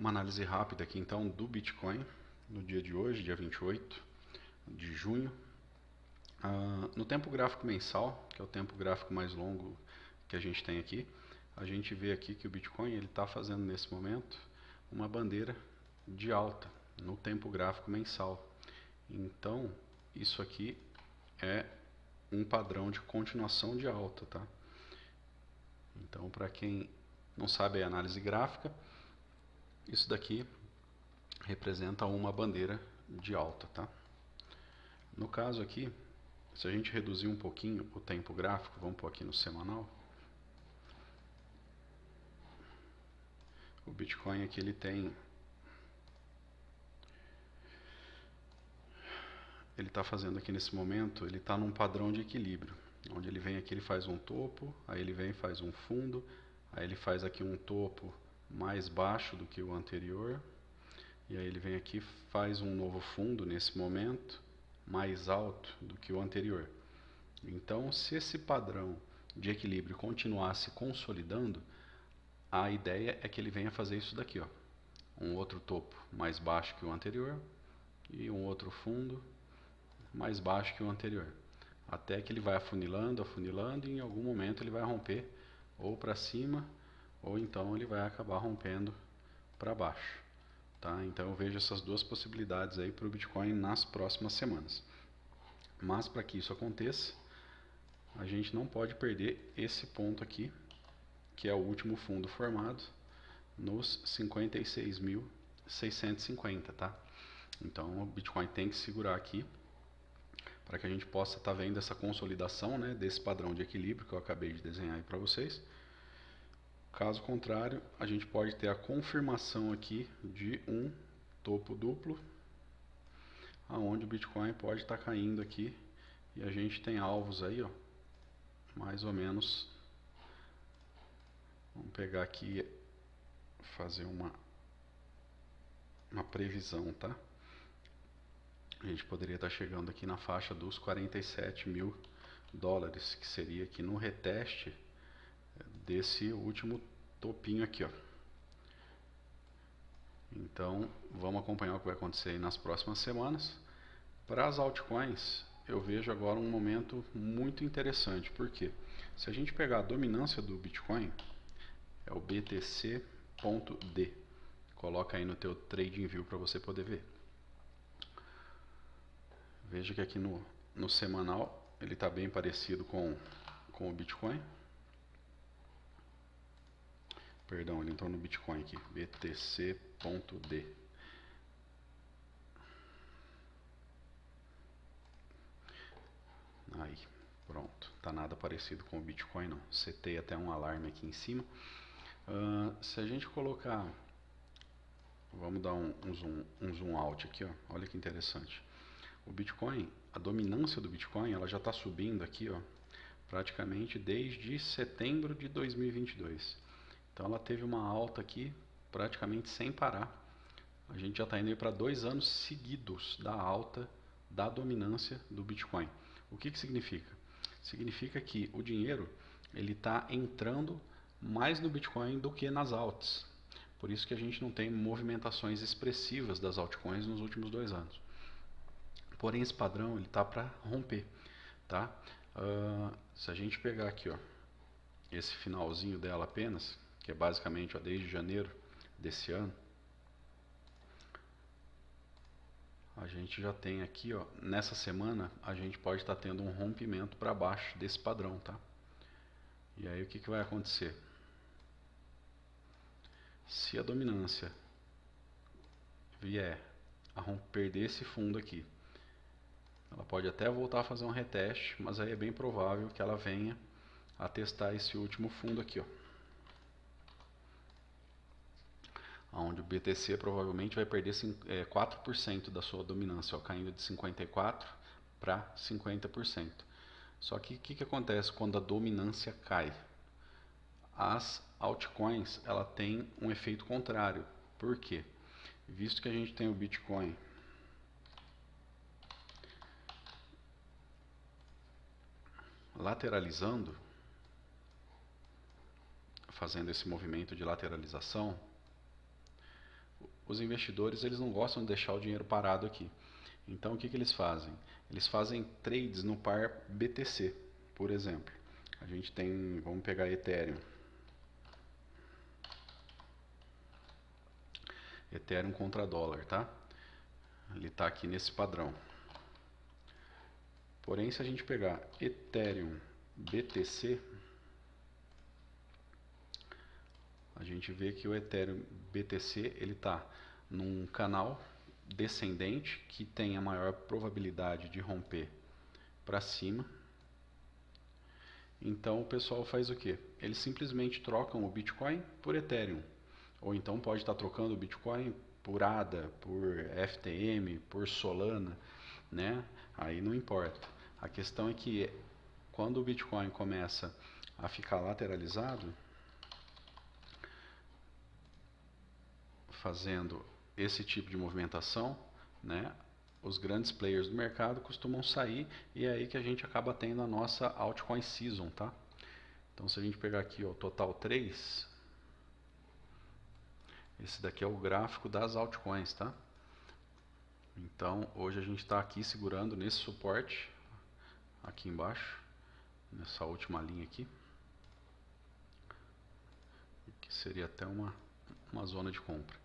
Uma análise rápida aqui então do Bitcoin no dia de hoje, dia 28 de junho. No tempo gráfico mensal, que é o tempo gráfico mais longo que a gente tem aqui, a gente vê aqui que o Bitcoin está fazendo nesse momento uma bandeira de alta no tempo gráfico mensal. Então, isso aqui é um padrão de continuação de alta, tá? Então, para quem não sabe a análise gráfica, isso daqui representa uma bandeira de alta, tá? No caso aqui, se a gente reduzir um pouquinho o tempo gráfico, vamos pôr aqui no semanal, o Bitcoin aqui ele está fazendo aqui nesse momento, ele está num padrão de equilíbrio, onde ele vem aqui, ele faz um topo, aí ele vem e faz um fundo, aí ele faz aqui um topo mais baixo do que o anterior, e aí ele vem aqui e faz um novo fundo nesse momento, mais alto do que o anterior. Então, se esse padrão de equilíbrio continuar se consolidando, a ideia é que ele venha fazer isso daqui, ó, um outro topo mais baixo que o anterior e um outro fundo mais baixo que o anterior, até que ele vai afunilando, afunilando, e em algum momento ele vai romper ou para cima ou então ele vai acabar rompendo para baixo, tá? Então eu vejo essas duas possibilidades aí para o Bitcoin nas próximas semanas. Mas para que isso aconteça, a gente não pode perder esse ponto aqui, que é o último fundo formado nos 56.650, tá? Então o Bitcoin tem que segurar aqui para que a gente possa estar vendo essa consolidação, né, desse padrão de equilíbrio que eu acabei de desenhar aí para vocês. Caso contrário, a gente pode ter a confirmação aqui de um topo duplo, aonde o Bitcoin pode estar caindo aqui, e a gente tem alvos aí, ó, mais ou menos. Vamos pegar aqui, fazer uma previsão, tá? A gente poderia estar chegando aqui na faixa dos 47 mil dólares, que seria aqui no reteste desse último topinho aqui, ó. Então, vamos acompanhar o que vai acontecer aí nas próximas semanas. Para as altcoins, eu vejo agora um momento muito interessante, porque se a gente pegar a dominância do Bitcoin, é o BTC.D. Coloca aí no teu TradingView para você poder ver. Veja que aqui no semanal ele está bem parecido com o Bitcoin. Perdão, ele entrou no Bitcoin aqui, BTC.D. Aí, pronto, tá nada parecido com o Bitcoin não. Setei até um alarme aqui em cima. Se a gente colocar, vamos dar um zoom out aqui, ó. Olha que interessante. O Bitcoin, a dominância do Bitcoin, ela já está subindo aqui, ó, praticamente desde setembro de 2022. Então ela teve uma alta aqui praticamente sem parar. A gente já está indo para 2 anos seguidos da alta da dominância do Bitcoin. O que significa? Significa que o dinheiro ele está entrando mais no Bitcoin do que nas altas. Por isso que a gente não tem movimentações expressivas das altcoins nos últimos 2 anos. Porém, esse padrão ele tá para romper, tá? Se a gente pegar aqui, ó, esse finalzinho dela apenas, que é basicamente, ó, desde janeiro desse ano, a gente já tem aqui, ó, nessa semana a gente pode estar tendo um rompimento para baixo desse padrão, tá? E aí o que vai acontecer? Se a dominância vier a perder esse fundo aqui, ela pode até voltar a fazer um reteste, mas aí é bem provável que ela venha a testar esse último fundo aqui, ó, onde o BTC provavelmente vai perder 4% da sua dominância, ó, caindo de 54% para 50%. Só que o que acontece quando a dominância cai? As altcoins ela tem um efeito contrário. Por quê? Visto que a gente tem o Bitcoin lateralizando, fazendo esse movimento de lateralização, os investidores eles não gostam de deixar o dinheiro parado aqui. Então o que eles fazem? Eles fazem trades no par BTC, por exemplo. A gente tem, vamos pegar Ethereum. Ethereum contra dólar, tá? Ele está aqui nesse padrão. Porém, se a gente pegar Ethereum BTC, a gente vê que o Ethereum BTC ele está num canal descendente que tem a maior probabilidade de romper para cima. Então o pessoal faz o que? Eles simplesmente trocam o Bitcoin por Ethereum. Ou então pode estar trocando o Bitcoin por ADA, por FTM, por Solana, né? Aí não importa. A questão é que quando o Bitcoin começa a ficar lateralizado, fazendo esse tipo de movimentação, né, os grandes players do mercado costumam sair e é aí que a gente acaba tendo a nossa altcoin season, tá? Então se a gente pegar aqui o total 3, esse daqui é o gráfico das altcoins, tá? Então hoje a gente está aqui segurando nesse suporte, aqui embaixo, nessa última linha aqui, que seria até uma zona de compra.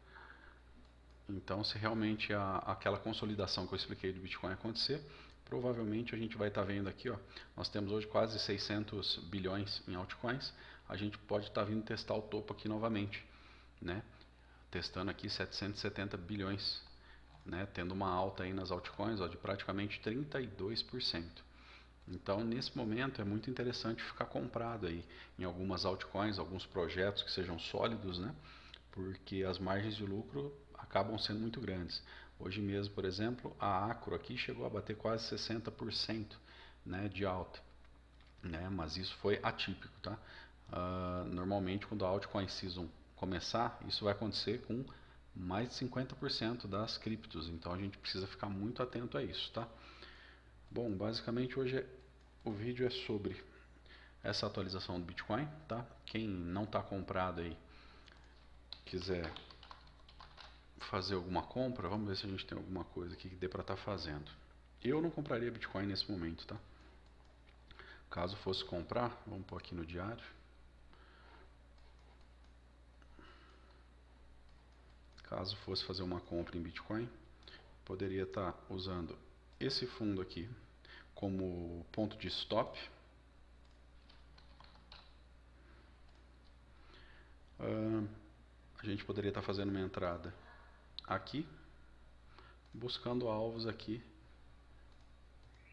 Então, se realmente aquela consolidação que eu expliquei do Bitcoin acontecer, provavelmente a gente vai estar vendo aqui, ó, nós temos hoje quase 600 bilhões em altcoins, a gente pode estar vindo testar o topo aqui novamente, né? Testando aqui 770 bilhões, né? Tendo uma alta aí nas altcoins, ó, de praticamente 32%. Então, nesse momento é muito interessante ficar comprado aí em algumas altcoins, alguns projetos que sejam sólidos, né? Porque as margens de lucro acabam sendo muito grandes. Hoje mesmo, por exemplo, a Acro aqui chegou a bater quase 60%, né, de alta, né, mas isso foi atípico, tá? Normalmente quando a altcoin season começar, isso vai acontecer com mais de 50% das criptos, então a gente precisa ficar muito atento a isso, tá? Bom, basicamente hoje o vídeo é sobre essa atualização do Bitcoin, tá? Quem não está comprado aí, quiser fazer alguma compra, vamos ver se a gente tem alguma coisa aqui que dê para estar fazendo. Eu não compraria Bitcoin nesse momento, tá? Caso fosse comprar, vamos pôr aqui no diário. Caso fosse fazer uma compra em Bitcoin, poderia estar usando esse fundo aqui como ponto de stop. A gente poderia estar fazendo uma entrada aqui, buscando alvos aqui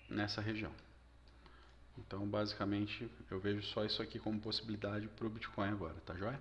nessa região. Então, basicamente, eu vejo só isso aqui como possibilidade para o Bitcoin agora, tá joia?